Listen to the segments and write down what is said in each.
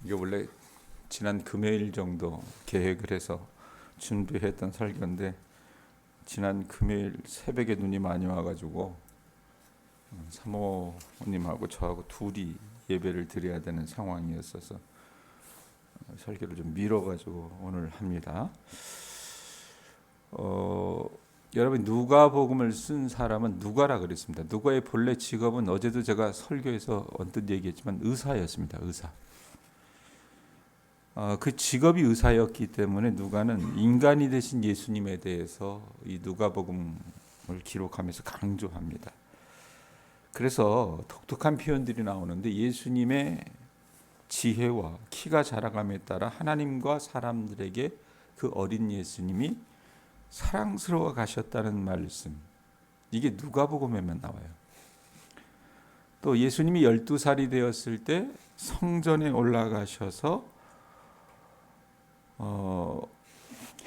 이게 원래 지난 금요일 정도 계획을 해서 준비했던 설교인데 지난 금요일 새벽에 눈이 많이 와가지고 사모님하고 저하고 둘이 예배를 드려야 되는 상황이었어서 설교를 좀 미뤄가지고 오늘 합니다. 여러분 누가복음을 쓴 사람은 누가라 그랬습니다. 누가의 본래 직업은 어제도 제가 설교에서 언뜻 얘기했지만 의사였습니다. 의사. 그 직업이 의사였기 때문에 누가는 인간이 되신 예수님에 대해서 이 누가복음을 기록하면서 강조합니다. 그래서 독특한 표현들이 나오는데 예수님의 지혜와 키가 자라감에 따라 하나님과 사람들에게 그 어린 예수님이 사랑스러워 가셨다는 말씀, 이게 누가복음에만 나와요. 또 예수님이 12살이 되었을 때 성전에 올라가셔서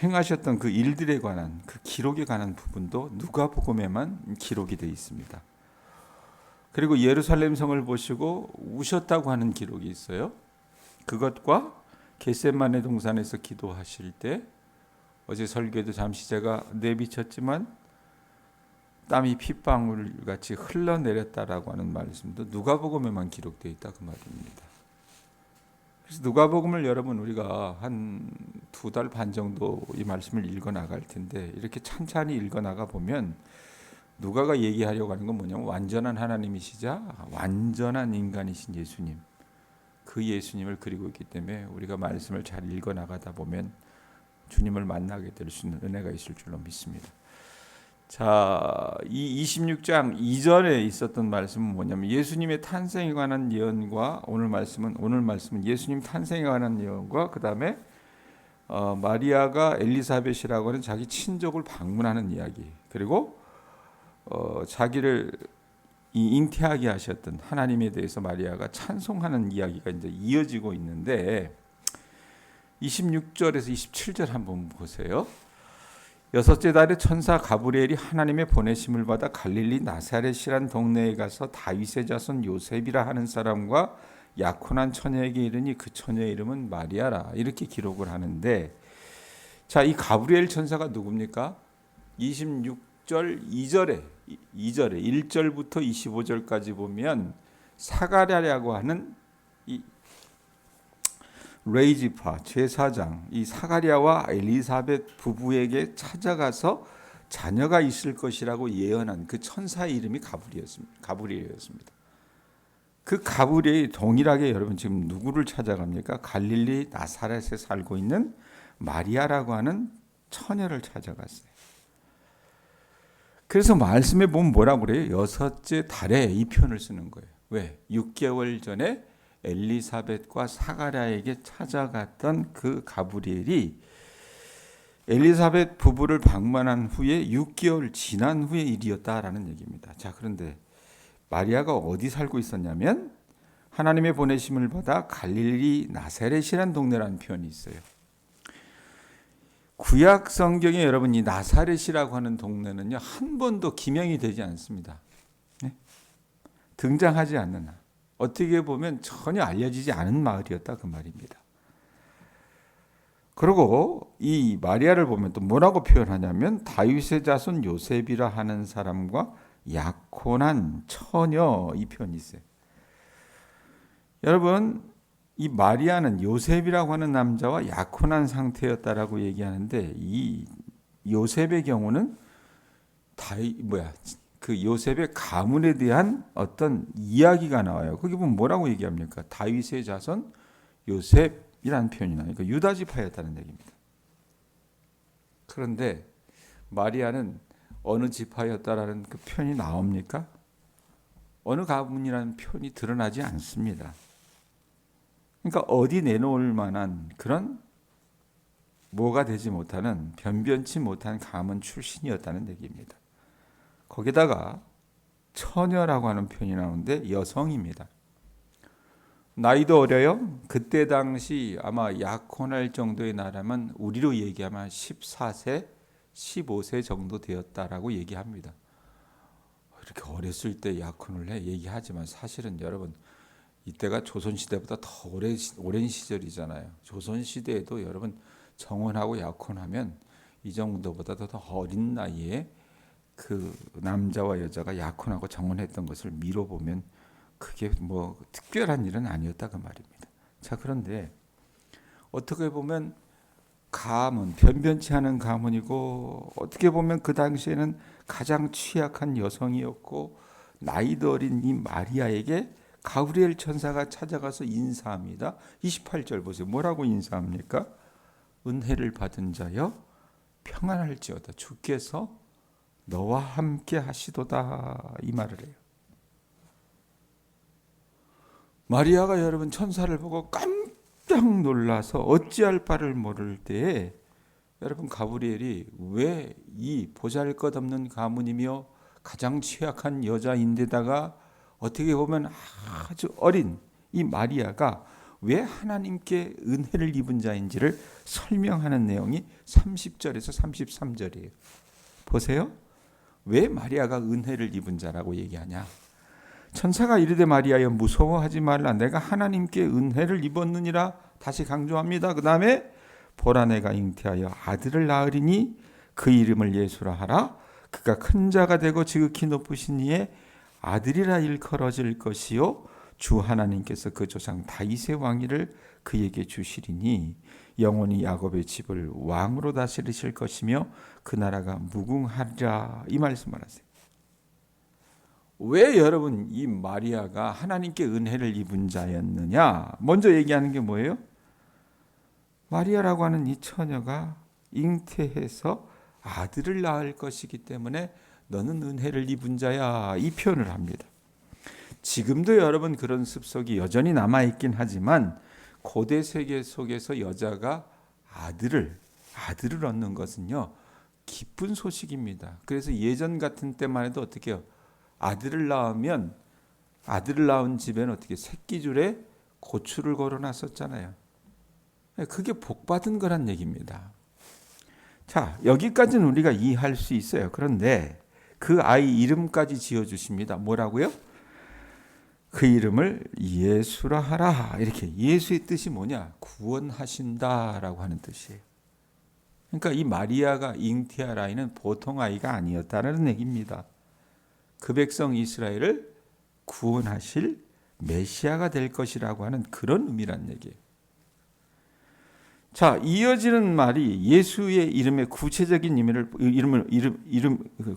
행하셨던 그 일들에 관한 그 기록에 관한 부분도 누가복음에만 기록이 되어 있습니다. 그리고 예루살렘 성을 보시고 우셨다고 하는 기록이 있어요. 그것과 겟세마네 동산에서 기도하실 때 어제 설교에도 잠시 제가 내비쳤지만 땀이 핏방울 같이 흘러내렸다라고 하는 말씀도 누가복음에만 기록되어 있다 그 말입니다. 그래서 누가복음을 여러분 우리가 한 2달 반 정도 이 말씀을 읽어 나갈 텐데 이렇게 찬찬히 읽어 나가 보면 누가가 얘기하려고 하는 건 뭐냐면 완전한 하나님이시자 완전한 인간이신 예수님, 그 예수님을 그리고 있기 때문에 우리가 말씀을 잘 읽어 나가다 보면 주님을 만나게 될 수 있는 은혜가 있을 줄로 믿습니다. 자, 이 26장 이전에 있었던 말씀은 뭐냐면 예수님의 탄생에 관한 예언과 오늘 말씀은 예수님 탄생에 관한 예언과 그다음에 마리아가 엘리사벳이라고 하는 자기 친족을 방문하는 이야기, 그리고 자기를 잉태하게 하셨던 하나님에 대해서 마리아가 찬송하는 이야기가 이제 이어지고 있는데 26절에서 27절 한번 보세요. 여섯째 달에 천사 가브리엘이 하나님의 보내심을 받아 갈릴리 나사렛이란 동네에 가서 다윗의 자손 요셉이라 하는 사람과 약혼한 처녀에게 이르니 그 처녀의 이름은 마리아라, 이렇게 기록을 하는데, 자, 이 가브리엘 천사가 누굽니까? 26절 2절에 1절부터 25절까지 보면 사가랴라고 하는 이 레이지파 제사장, 이 사가랴와 엘리사벳 부부에게 찾아가서 자녀가 있을 것이라고 예언한 그 천사의 이름이 가브리엘이었습니다. 그 가브리엘이 동일하게 여러분 지금 누구를 찾아갑니까? 갈릴리 나사렛에 살고 있는 마리아라고 하는 처녀를 찾아갔어요. 그래서 말씀에 보면 뭐라고 그래요? 여섯째 달에 이 표현을 쓰는 거예요. 왜? 6개월 전에 엘리사벳과 사가랴에게 찾아갔던 그 가브리엘이 엘리사벳 부부를 방문한 후에 6개월 지난 후의 일이었다라는 얘기입니다. 자, 그런데 마리아가 어디 살고 있었냐면 하나님의 보내심을 받아 갈릴리 나사렛이라는 동네라는 표현이 있어요. 구약 성경에 여러분 이 나사렛이라고 하는 동네는요 한 번도 기명이 되지 않습니다. 네? 등장하지 않는, 어떻게 보면 전혀 알려지지 않은 마을이었다 그 말입니다. 그리고 이 마리아를 보면 또 뭐라고 표현하냐면 다윗의 자손 요셉이라 하는 사람과 약혼한 처녀, 이 표현이 있어요. 여러분 이 마리아는 요셉이라고 하는 남자와 약혼한 상태였다라고 얘기하는데 이 요셉의 경우는 그 요셉의 가문에 대한 어떤 이야기가 나와요. 거기 보면 뭐라고 얘기합니까? 다윗의 자손 요셉이라는 표현이 나니까 유다 지파였다는 얘기입니다. 그런데 마리아는 어느 지파였다라는 그 표현이 나옵니까? 어느 가문이라는 표현이 드러나지 않습니다. 그러니까 어디 내놓을 만한 그런 뭐가 되지 못하는 변변치 못한 가문 출신이었다는 얘기입니다. 거기다가 처녀라고 하는 표현이 나오는데 여성입니다. 나이도 어려요. 그때 당시 아마 약혼할 정도의 나라면 우리로 얘기하면 14세, 15세 정도 되었다라고 얘기합니다. 이렇게 어렸을 때 약혼을 해 얘기하지만 사실은 여러분 이때가 조선 시대보다 더 오랜 시절이잖아요. 조선 시대에도 여러분 정혼하고 약혼하면 이 정도보다도 더 어린 나이에 그 남자와 여자가 약혼하고 정혼했던 것을 미뤄보면 그게 뭐 특별한 일은 아니었다 그 말입니다. 자, 그런데 어떻게 보면 가문, 변변치 않은 가문이고 어떻게 보면 그 당시에는 가장 취약한 여성이었고 나이도 어린 이 마리아에게 가브리엘 천사가 찾아가서 인사합니다. 28절 보세요. 뭐라고 인사합니까? 은혜를 받은 자여 평안할지어다. 주께서 너와 함께 하시도다. 이 말을 해요. 마리아가 여러분 천사를 보고 깜짝 놀라서 어찌할 바를 모를 때에 여러분 가브리엘이 왜 이 보잘것없는 가문이며 가장 취약한 여자인데다가 어떻게 보면 아주 어린 이 마리아가 왜 하나님께 은혜를 입은 자인지를 설명하는 내용이 30절에서 33절이에요. 보세요. 왜 마리아가 은혜를 입은 자라고 얘기하냐? 천사가 이르되 마리아여 무서워하지 말라. 내가 하나님께 은혜를 입었느니라. 다시 강조합니다. 그 다음에 보라 내가 잉태하여 아들을 낳으리니 그 이름을 예수라 하라. 그가 큰 자가 되고 지극히 높으신 이의 아들이라 일컬어질 것이요 주 하나님께서 그 조상 다윗의 왕위를 그에게 주시리니 영원히 야곱의 집을 왕으로 다스리실 것이며 그 나라가 무궁하리라. 이 말씀을 하세요. 왜 여러분 이 마리아가 하나님께 은혜를 입은 자였느냐? 먼저 얘기하는 게 뭐예요? 마리아라고 하는 이 처녀가 잉태해서 아들을 낳을 것이기 때문에 너는 은혜를 입은 자야. 이 표현을 합니다. 지금도 여러분 그런 습속이 여전히 남아있긴 하지만 고대 세계 속에서 여자가 아들을 얻는 것은요 기쁜 소식입니다. 그래서 예전 같은 때만 해도 어떻게 해요? 아들을 낳으면 아들을 낳은 집에는 어떻게 새끼줄에 고추를 걸어놨었잖아요. 그게 복받은 거란 얘기입니다. 자, 여기까지는 우리가 이해할 수 있어요. 그런데 그 아이 이름까지 지어주십니다. 뭐라고요? 그 이름을 예수라 하라. 이렇게 예수의 뜻이 뭐냐? 구원하신다라고 하는 뜻이에요. 그러니까 이 마리아가 잉태할 아이는 보통 아이가 아니었다는 얘기입니다. 그 백성 이스라엘을 구원하실 메시아가 될 것이라고 하는 그런 의미란 얘기예요. 자, 이어지는 말이 예수의 이름의 구체적인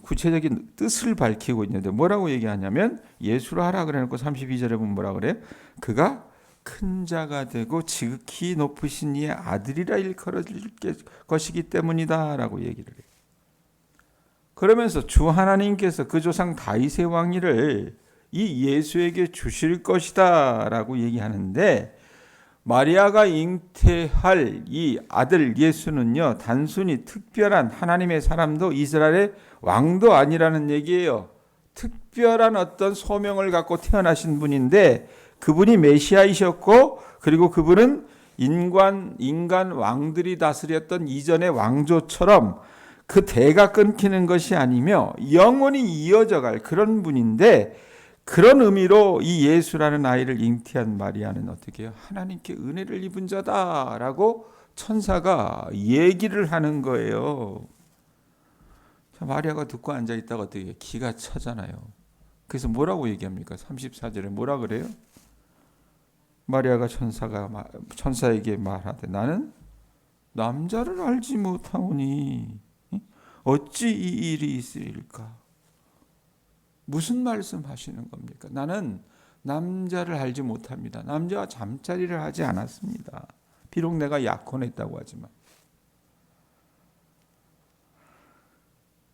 구체적인 뜻을 밝히고 있는데 뭐라고 얘기하냐면 예수라 하라 그래놓고 32절에 보면 뭐라 그래요? 그가 큰 자가 되고 지극히 높으신 이의 아들이라 일컬어질 것이기 때문이다라고 얘기를 해요. 그러면서 주 하나님께서 그 조상 다윗의 왕위를 이 예수에게 주실 것이다라고 얘기하는데 마리아가 잉태할 이 아들 예수는요 단순히 특별한 하나님의 사람도 이스라엘의 왕도 아니라는 얘기예요. 특별한 어떤 소명을 갖고 태어나신 분인데 그분이 메시아이셨고 그리고 그분은 인간 왕들이 다스렸던 이전의 왕조처럼 그 대가 끊기는 것이 아니며 영원히 이어져갈 그런 분인데 그런 의미로 이 예수라는 아이를 잉태한 마리아는 어떻게 해요? 하나님께 은혜를 입은 자다라고 천사가 얘기를 하는 거예요. 자, 마리아가 듣고 앉아있다가 어떻게 해요? 기가 차잖아요. 그래서 뭐라고 얘기합니까? 34절에 뭐라 그래요? 마리아가 천사에게 말하되 나는 남자를 알지 못하오니 어찌 이 일이 있으리까? 무슨 말씀하시는 겁니까? 나는 남자를 알지 못합니다. 남자와 잠자리를 하지 않았습니다. 비록 내가 약혼했다고 하지만.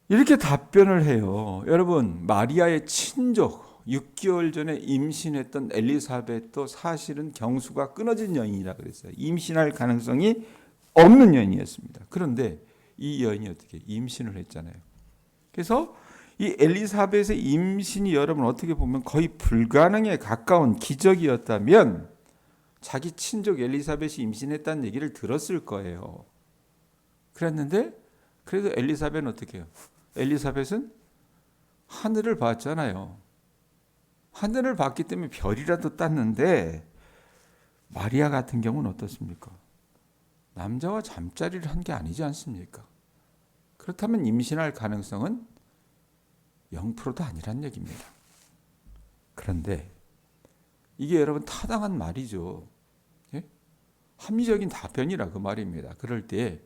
이렇게 답변을 해요. 여러분, 마리아의 친족 6개월 전에 임신했던 엘리사벳도 사실은 경수가 끊어진 여인이라 그랬어요. 임신할 가능성이 없는 여인이었습니다. 그런데 이 여인이 어떻게 임신을 했잖아요. 그래서 이 엘리사벳의 임신이 여러분 어떻게 보면 거의 불가능에 가까운 기적이었다면 자기 친족 엘리사벳이 임신했다는 얘기를 들었을 거예요. 그랬는데 그래도 엘리사벳은 어떻게 해요? 엘리사벳은 하늘을 봤잖아요. 하늘을 봤기 때문에 별이라도 땄는데 마리아 같은 경우는 어떻습니까? 남자와 잠자리를 한 게 아니지 않습니까? 그렇다면 임신할 가능성은 0%도 아니란 얘기입니다. 그런데 이게 여러분 타당한 말이죠. 예? 합리적인 답변이라 그 말입니다. 그럴 때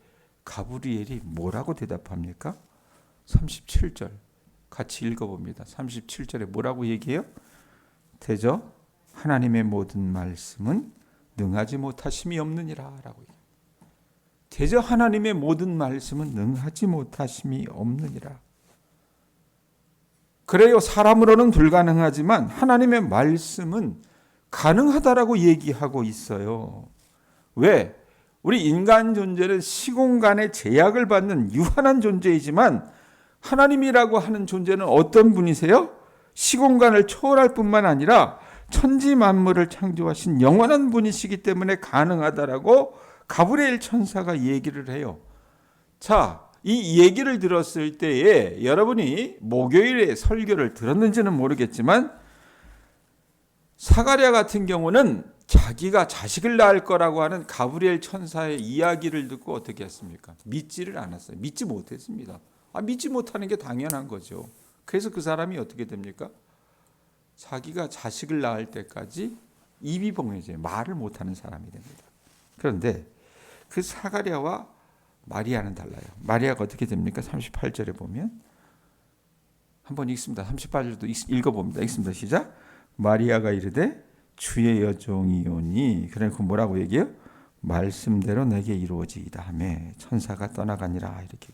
가브리엘이 뭐라고 대답합니까? 37절 같이 읽어봅니다. 37절에 뭐라고 얘기해요? 대저 하나님의 모든 말씀은 능하지 못하심이 없느니라 라고 얘기해요. 대저 하나님의 모든 말씀은 능하지 못하심이 없느니라. 그래요. 사람으로는 불가능하지만 하나님의 말씀은 가능하다라고 얘기하고 있어요. 왜? 우리 인간 존재는 시공간의 제약을 받는 유한한 존재이지만 하나님이라고 하는 존재는 어떤 분이세요? 시공간을 초월할 뿐만 아니라 천지 만물을 창조하신 영원한 분이시기 때문에 가능하다라고 가브리엘 천사가 얘기를 해요. 자, 이 얘기를 들었을 때에 여러분이 목요일에 설교를 들었는지는 모르겠지만 사가랴 같은 경우는 자기가 자식을 낳을 거라고 하는 가브리엘 천사의 이야기를 듣고 어떻게 했습니까? 믿지를 않았어요. 믿지 못했습니다. 믿지 못하는 게 당연한 거죠. 그래서 그 사람이 어떻게 됩니까? 자기가 자식을 낳을 때까지 입이 봉해져요. 말을 못하는 사람이 됩니다. 그런데 그 사가랴와 마리아는 달라요. 마리아가 어떻게 됩니까? 38절에 보면 한번 읽습니다. 38절도 읽어봅니다. 읽습니다. 시작. 마리아가 이르되 주의 여종이오니, 그러니까 뭐라고 얘기해요? 말씀대로 내게 이루어지이다 하며 천사가 떠나가니라. 이렇게.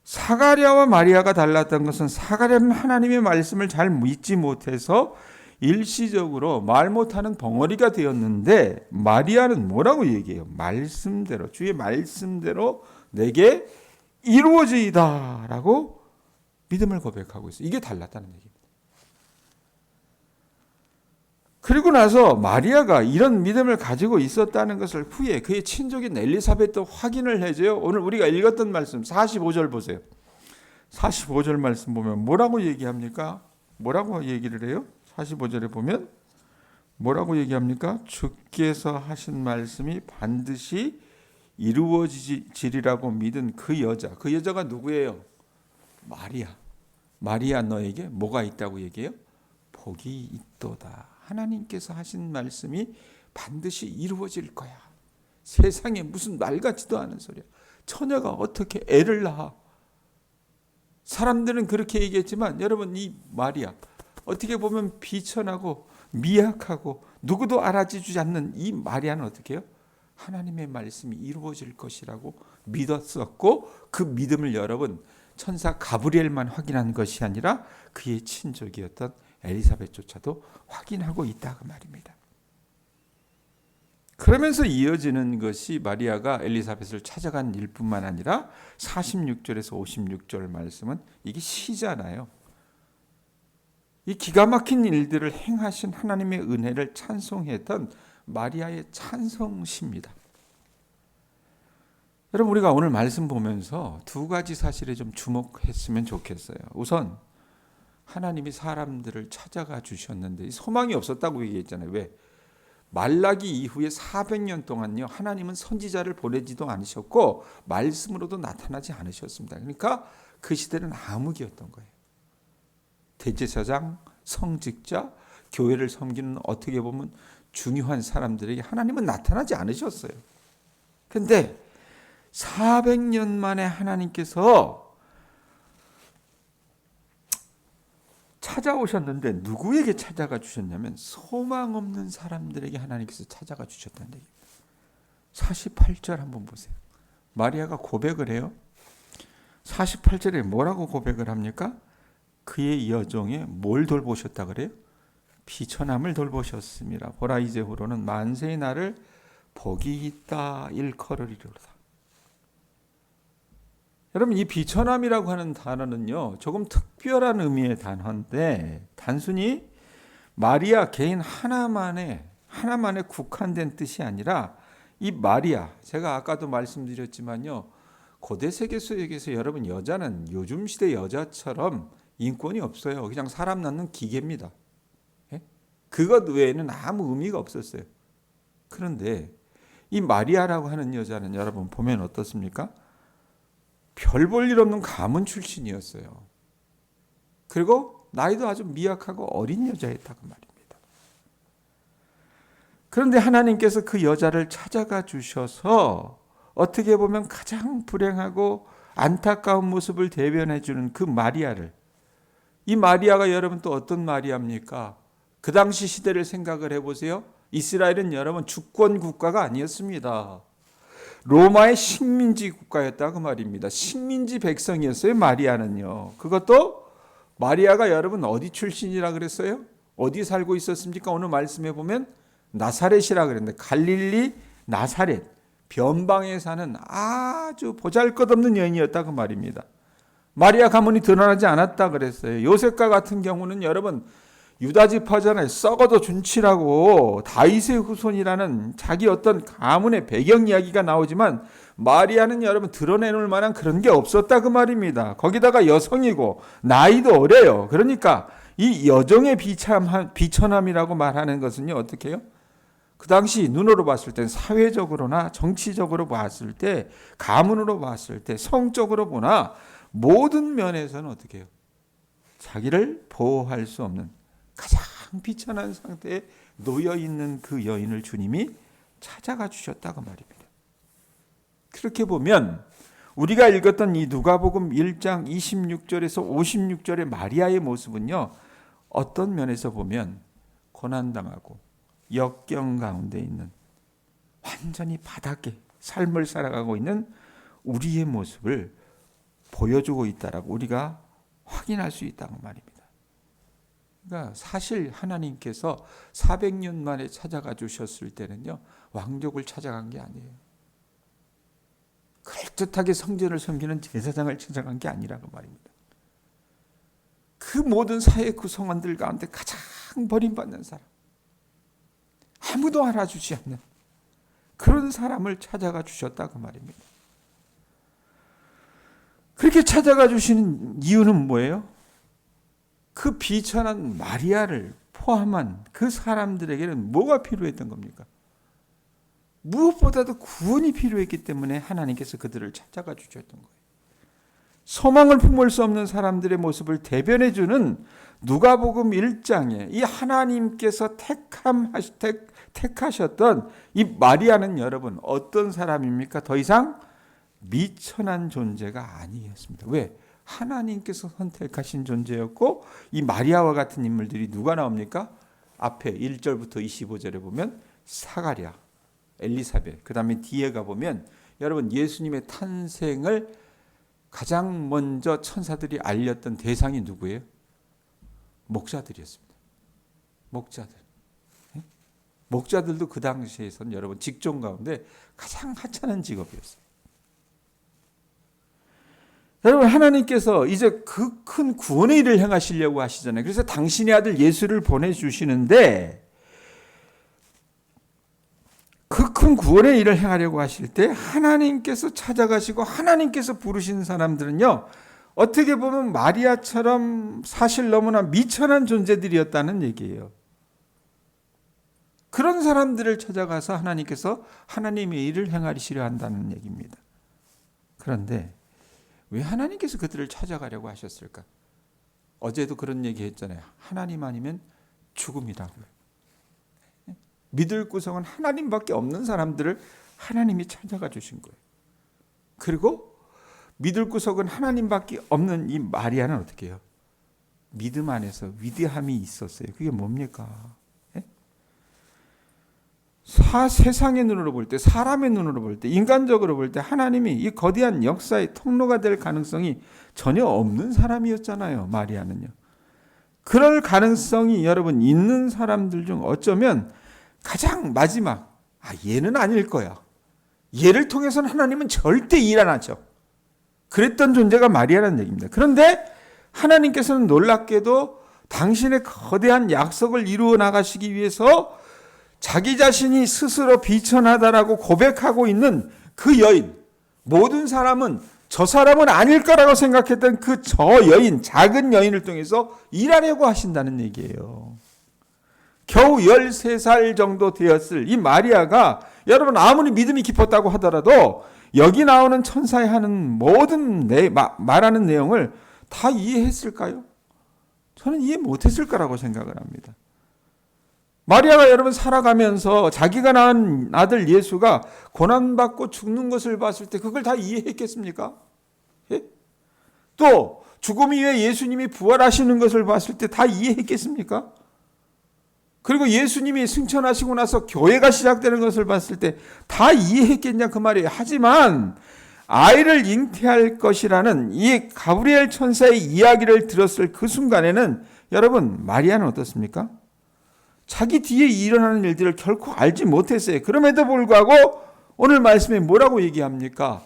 사가랴와 마리아가 달랐던 것은 사가랴는 하나님의 말씀을 잘 믿지 못해서 일시적으로 말 못하는 벙어리가 되었는데 마리아는 뭐라고 얘기해요? 말씀대로, 주의 말씀대로 내게 이루어지이다 라고 믿음을 고백하고 있어요. 이게 달랐다는 얘기입니다. 그리고 나서 마리아가 이런 믿음을 가지고 있었다는 것을 후에 그의 친족인 엘리사벳도 확인을 해줘요. 오늘 우리가 읽었던 말씀 45절 보세요. 45절 말씀 보면 뭐라고 얘기합니까? 뭐라고 얘기를 해요? 45절에 보면 뭐라고 얘기합니까? 주께서 하신 말씀이 반드시 이루어지리라고 믿은 그 여자. 그 여자가 누구예요? 마리아. 마리아 너에게 뭐가 있다고 얘기해요? 복이 있도다. 하나님께서 하신 말씀이 반드시 이루어질 거야. 세상에 무슨 말 같지도 않은 소리야. 처녀가 어떻게 애를 낳아? 사람들은 그렇게 얘기했지만 여러분, 이 마리아 어떻게 보면 비천하고 미약하고 누구도 알아주지 않는 이 마리아는 어떻게 해요? 하나님의 말씀이 이루어질 것이라고 믿었었고, 그 믿음을 여러분 천사 가브리엘만 확인한 것이 아니라 그의 친족이었던 엘리사벳조차도 확인하고 있다 그 말입니다. 그러면서 이어지는 것이 마리아가 엘리사벳을 찾아간 일뿐만 아니라 46절에서 56절 말씀은 이게 시잖아요. 이 기가 막힌 일들을 행하신 하나님의 은혜를 찬송했던 마리아의 찬송시입니다. 여러분, 우리가 오늘 말씀 보면서 두 가지 사실에 좀 주목했으면 좋겠어요. 우선 하나님이 사람들을 찾아가 주셨는데 소망이 없었다고 얘기했잖아요. 왜? 말라기 이후에 400년 동안요, 하나님은 선지자를 보내지도 않으셨고 말씀으로도 나타나지 않으셨습니다. 그러니까 그 시대는 암흑이었던 거예요. 대제사장, 성직자, 교회를 섬기는 어떻게 보면 중요한 사람들에게 하나님은 나타나지 않으셨어요. 그런데 400년 만에 하나님께서 찾아오셨는데 누구에게 찾아가 주셨냐면 소망 없는 사람들에게 하나님께서 찾아가 주셨다는 얘기입니다. 48절 한번 보세요. 마리아가 고백을 해요. 48절에 뭐라고 고백을 합니까? 그의 여종에 뭘 돌보셨다 그래요? 비천함을 돌보셨습니다. 보라 이제후로는 만세의 날을 복이 있다 일컬으리로다. 여러분, 이 비천함이라고 하는 단어는요, 조금 특별한 의미의 단어인데 단순히 마리아 개인 하나만에 국한된 뜻이 아니라 이 마리아, 제가 아까도 말씀드렸지만요, 고대 세계 속에서 여러분 여자는 요즘 시대 여자처럼 인권이 없어요. 그냥 사람 낳는 기계입니다. 예? 그것 외에는 아무 의미가 없었어요. 그런데 이 마리아라고 하는 여자는 여러분 보면 어떻습니까? 별 볼 일 없는 가문 출신이었어요. 그리고 나이도 아주 미약하고 어린 여자였다고 말입니다. 그런데 하나님께서 그 여자를 찾아가 주셔서 어떻게 보면 가장 불행하고 안타까운 모습을 대변해 주는 그 마리아를, 이 마리아가 여러분 또 어떤 마리아입니까? 그 당시 시대를 생각을 해보세요. 이스라엘은 여러분 주권 국가가 아니었습니다. 로마의 식민지 국가였다고 말입니다. 식민지 백성이었어요, 마리아는요. 그것도 마리아가 여러분 어디 출신이라 그랬어요? 어디 살고 있었습니까? 오늘 말씀해 보면 나사렛이라 그랬는데 갈릴리 나사렛 변방에 사는 아주 보잘것없는 여인이었다고 말입니다. 마리아 가문이 드러나지 않았다 그랬어요. 요셉과 같은 경우는 여러분 유다 지파잖아요. 썩어도 준치라고 다윗의 후손이라는 자기 어떤 가문의 배경 이야기가 나오지만 마리아는 여러분 드러내놓을 만한 그런 게 없었다 그 말입니다. 거기다가 여성이고 나이도 어려요. 그러니까 이 여정의 비천함이라고 말하는 것은요, 어떻게 해요? 그 당시 눈으로 봤을 때 사회적으로나 정치적으로 봤을 때 가문으로 봤을 때 성적으로 보나 모든 면에서는 어떻게 해요? 자기를 보호할 수 없는 가장 비천한 상태에 놓여 있는 그 여인을 주님이 찾아가 주셨다고 말입니다. 그렇게 보면 우리가 읽었던 이 누가복음 1장 26절에서 56절의 마리아의 모습은요, 어떤 면에서 보면 고난당하고 역경 가운데 있는 완전히 바닥에 삶을 살아가고 있는 우리의 모습을 보여주고 있다라고 우리가 확인할 수 있다고 말입니다. 그러니까 사실 하나님께서 400년 만에 찾아가 주셨을 때는요, 왕족을 찾아간 게 아니에요. 그럴듯하게 성전을 섬기는 제사장을 찾아간 게 아니라고 말입니다. 그 모든 사회 구성원들 가운데 가장 버림받는 사람, 아무도 알아주지 않는 그런 사람을 찾아가 주셨다고 말입니다. 그렇게 찾아가 주시는 이유는 뭐예요? 그 비천한 마리아를 포함한 그 사람들에게는 뭐가 필요했던 겁니까? 무엇보다도 구원이 필요했기 때문에 하나님께서 그들을 찾아가 주셨던 거예요. 소망을 품을 수 없는 사람들의 모습을 대변해 주는 누가복음 1장에 이 하나님께서 택하셨던 이 마리아는 여러분 어떤 사람입니까? 더 이상 미천한 존재가 아니었습니다. 왜? 하나님께서 선택하신 존재였고, 이 마리아와 같은 인물들이 누가 나옵니까? 앞에 1절부터 25절에 보면 사가랴, 엘리사벳, 그 다음에 뒤에 가보면 여러분 예수님의 탄생을 가장 먼저 천사들이 알렸던 대상이 누구예요? 목자들이었습니다. 목자들. 목자들도 그 당시에선 여러분 직종 가운데 가장 하찮은 직업이었어요. 여러분 하나님께서 이제 그 큰 구원의 일을 행하시려고 하시잖아요. 그래서 당신의 아들 예수를 보내주시는데 그 큰 구원의 일을 행하려고 하실 때 하나님께서 찾아가시고 하나님께서 부르신 사람들은요, 어떻게 보면 마리아처럼 사실 너무나 미천한 존재들이었다는 얘기예요. 그런 사람들을 찾아가서 하나님께서 하나님의 일을 행하시려 한다는 얘기입니다. 그런데 왜 하나님께서 그들을 찾아가려고 하셨을까? 어제도 그런 얘기 했잖아요. 하나님 아니면 죽음이라고요. 믿을 구성은 하나님밖에 없는 사람들을 하나님이 찾아가 주신 거예요. 그리고 믿을 구석은 하나님밖에 없는 이 마리아는 어떻게 해요? 믿음 안에서 위대함이 있었어요. 그게 뭡니까? 세상의 눈으로 볼 때, 사람의 눈으로 볼 때, 인간적으로 볼 때 하나님이 이 거대한 역사의 통로가 될 가능성이 전혀 없는 사람이었잖아요, 마리아는요. 그럴 가능성이 여러분 있는 사람들 중 어쩌면 가장 마지막, 얘는 아닐 거야. 얘를 통해서는 하나님은 절대 일 안 하죠. 그랬던 존재가 마리아라는 얘기입니다. 그런데 하나님께서는 놀랍게도 당신의 거대한 약속을 이루어 나가시기 위해서 자기 자신이 스스로 비천하다라고 고백하고 있는 그 여인, 모든 사람은 저 사람은 아닐 거라고 생각했던 그 저 여인, 작은 여인을 통해서 일하려고 하신다는 얘기예요. 겨우 13살 정도 되었을 이 마리아가 여러분 아무리 믿음이 깊었다고 하더라도 여기 나오는 천사의 하는 모든 말하는 내용을 다 이해했을까요? 저는 이해 못했을 거라고 생각을 합니다. 마리아가 여러분 살아가면서 자기가 낳은 아들 예수가 고난받고 죽는 것을 봤을 때 그걸 다 이해했겠습니까? 예? 또 죽음 이후에 예수님이 부활하시는 것을 봤을 때 다 이해했겠습니까? 그리고 예수님이 승천하시고 나서 교회가 시작되는 것을 봤을 때 다 이해했겠냐 그 말이에요. 하지만 아이를 잉태할 것이라는 이 가브리엘 천사의 이야기를 들었을 그 순간에는 여러분 마리아는 어떻습니까? 자기 뒤에 일어나는 일들을 결코 알지 못했어요. 그럼에도 불구하고 오늘 말씀에 뭐라고 얘기합니까?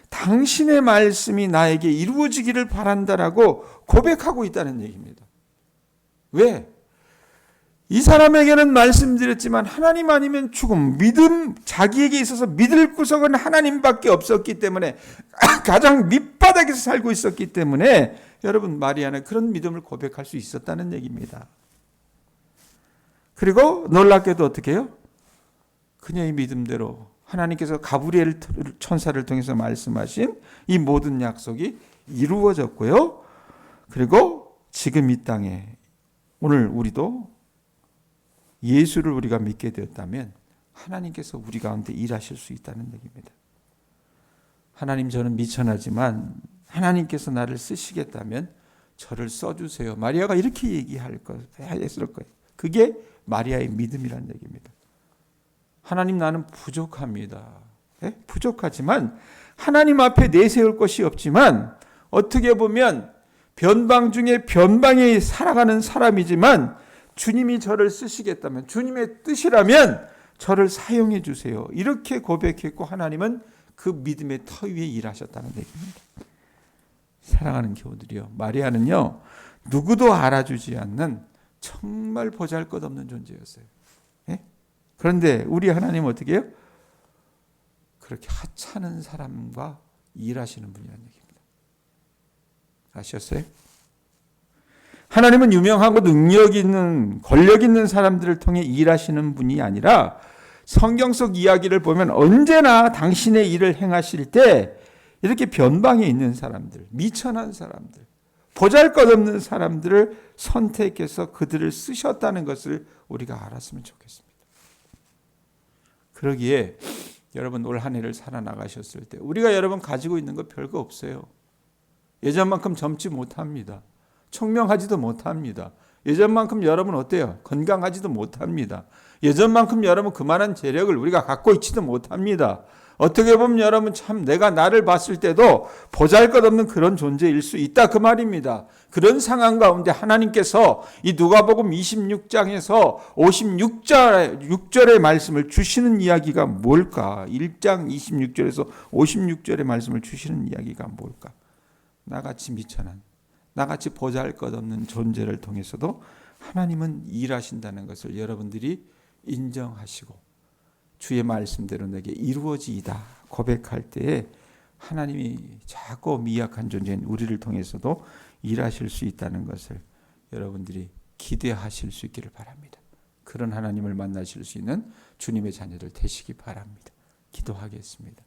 당신의 말씀이 나에게 이루어지기를 바란다라고 고백하고 있다는 얘기입니다. 왜? 이 사람에게는 말씀드렸지만 하나님 아니면 죽음, 믿음, 자기에게 있어서 믿을 구석은 하나님밖에 없었기 때문에 가장 밑바닥에서 살고 있었기 때문에 여러분 마리아는 그런 믿음을 고백할 수 있었다는 얘기입니다. 그리고 놀랍게도 어떻게 해요? 그녀의 믿음대로 하나님께서 가브리엘 천사를 통해서 말씀하신 이 모든 약속이 이루어졌고요. 그리고 지금 이 땅에 오늘 우리도 예수를 우리가 믿게 되었다면 하나님께서 우리 가운데 일하실 수 있다는 얘기입니다. 하나님 저는 미천하지만 하나님께서 나를 쓰시겠다면 저를 써주세요. 마리아가 이렇게 얘기했을 거예요. 그게 마리아의 믿음이라는 얘기입니다. 하나님 나는 부족합니다. 네? 부족하지만 하나님 앞에 내세울 것이 없지만 어떻게 보면 변방 중에 변방에 살아가는 사람이지만 주님이 저를 쓰시겠다면 주님의 뜻이라면 저를 사용해 주세요. 이렇게 고백했고 하나님은 그 믿음의 터 위에 일하셨다는 얘기입니다. 사랑하는 교우들이요. 마리아는요. 누구도 알아주지 않는 정말 보잘것없는 존재였어요. 예? 그런데 우리 하나님은 어떻게 해요? 그렇게 하찮은 사람과 일하시는 분이라는 얘기입니다. 아셨어요? 하나님은 유명하고 능력 있는 권력 있는 사람들을 통해 일하시는 분이 아니라 성경 속 이야기를 보면 언제나 당신의 일을 행하실 때 이렇게 변방에 있는 사람들, 미천한 사람들, 보잘것없는 사람들을 선택해서 그들을 쓰셨다는 것을 우리가 알았으면 좋겠습니다. 그러기에 여러분 올 한 해를 살아나가셨을 때 우리가 여러분 가지고 있는 거 별거 없어요. 예전만큼 젊지 못합니다. 청명하지도 못합니다. 예전만큼 여러분 어때요? 건강하지도 못합니다. 예전만큼 여러분 그만한 재력을 우리가 갖고 있지도 못합니다. 어떻게 보면 여러분 참 내가 나를 봤을 때도 보잘것없는 그런 존재일 수 있다 그 말입니다. 그런 상황 가운데 하나님께서 이 누가복음 26장에서 56절의 말씀을 주시는 이야기가 뭘까? 1장 26절에서 56절의 말씀을 주시는 이야기가 뭘까? 나같이 미천한 나같이 보잘것없는 존재를 통해서도 하나님은 일하신다는 것을 여러분들이 인정하시고 주의 말씀대로 내게 이루어지이다 고백할 때에 하나님이 작고 미약한 존재인 우리를 통해서도 일하실 수 있다는 것을 여러분들이 기대하실 수 있기를 바랍니다. 그런 하나님을 만나실 수 있는 주님의 자녀들 되시기 바랍니다. 기도하겠습니다.